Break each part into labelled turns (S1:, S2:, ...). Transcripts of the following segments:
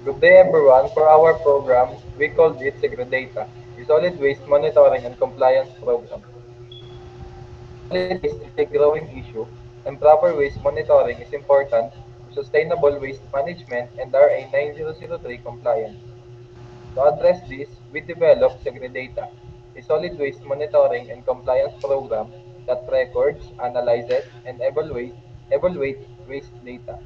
S1: Good day everyone. For our program, we called it Segredata, a solid waste monitoring and compliance program. Solid waste is a growing issue, and proper waste monitoring is important for sustainable waste management and RA 9003 compliance. To address this, we developed Segredata, a solid waste monitoring and compliance program that records, analyzes, and evaluates waste data.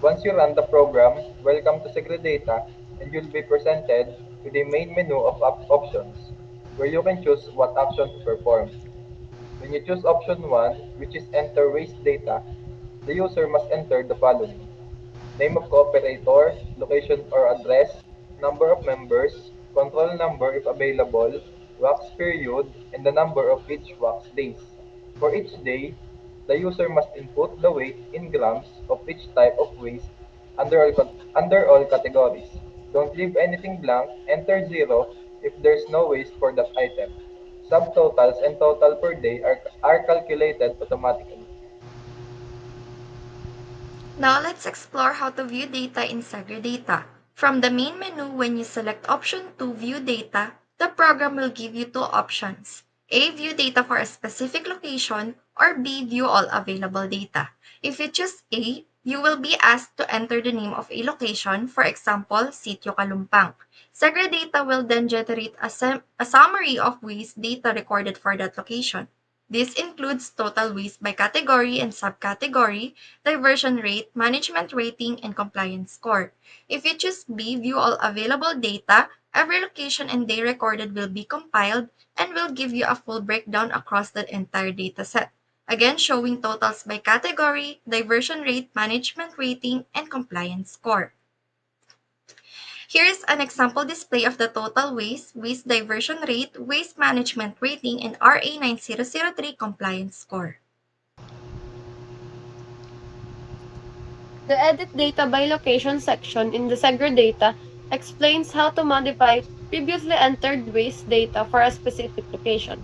S1: Once you run the program, welcome to Segredata, and you'll be presented with a main menu of options, where you can choose what action to perform. When you choose option 1, which is enter waste data, the user must enter the following: name of cooperator, location or address, number of members, control number if available, wax period, and the number of each wax days. For each day, the user must input the weight in grams of each type of waste under all categories. Don't leave anything blank, enter 0 if there's no waste for that item. Subtotals and total per day are calculated automatically.
S2: Now let's explore how to view data in Segredata. From the main menu, when you select option 2 View Data, the program will give you two options: A. View data for a specific location, or B. View all available data. If you choose A, you will be asked to enter the name of a location, for example, Sitio Kalumpang. Segredata will then generate a summary of waste data recorded for that location. This includes total waste by category and subcategory, diversion rate, management rating, and compliance score. If you choose B, view all available data, every location and day recorded will be compiled and will give you a full breakdown across the entire dataset. Again, showing totals by category, diversion rate, management rating, and compliance score. Here is an example display of the total waste, waste diversion rate, waste management rating, and RA 9003 compliance score.
S3: The Edit Data by Location section in the Segredata explains how to modify previously entered waste data for a specific location.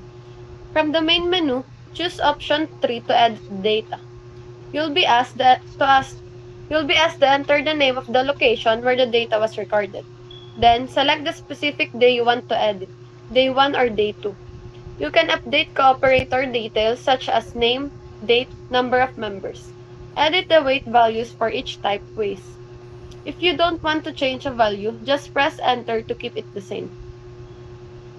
S3: From the main menu, choose option 3 to edit data. You'll be asked to enter the name of the location where the data was recorded. Then, select the specific day you want to edit, day 1 or day 2. You can update cooperator details such as name, date, number of members. Edit the weight values for each type waste. If you don't want to change a value, just press enter to keep it the same.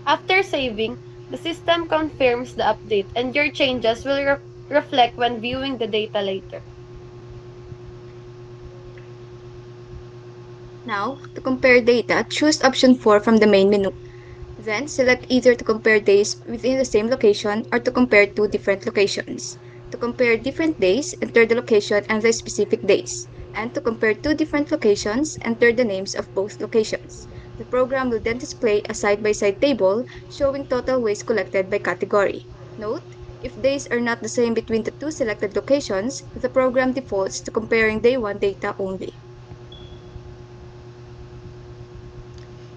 S3: After saving, the system confirms the update and your changes will reflect when viewing the data later.
S4: Now, to compare data, choose option 4 from the main menu. Then, select either to compare days within the same location or to compare two different locations. To compare different days, enter the location and the specific days. And to compare two different locations, enter the names of both locations. The program will then display a side-by-side table showing total waste collected by category. Note, if days are not the same between the two selected locations, the program defaults to comparing day 1 data only.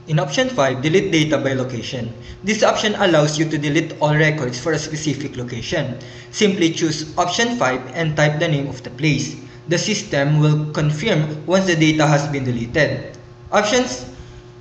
S5: In option 5, delete data by location. This option allows you to delete all records for a specific location. Simply choose option 5 and type the name of the place. The system will confirm once the data has been deleted.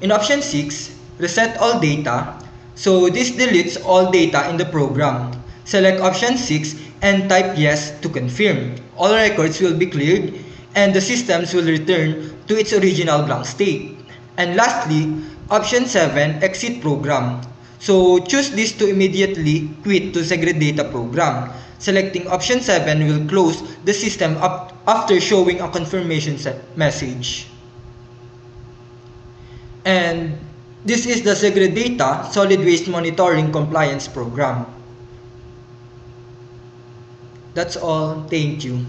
S5: In option 6, reset all data. So this deletes all data in the program. Select option 6 and type yes to confirm. All records will be cleared and the systems will return to its original blank state. And lastly, option 7, exit program. So choose this to immediately quit to Segredata program. Selecting option 7 will close the system after showing a confirmation message. And this is the Segredata Solid Waste Monitoring Compliance Program. That's all. Thank you.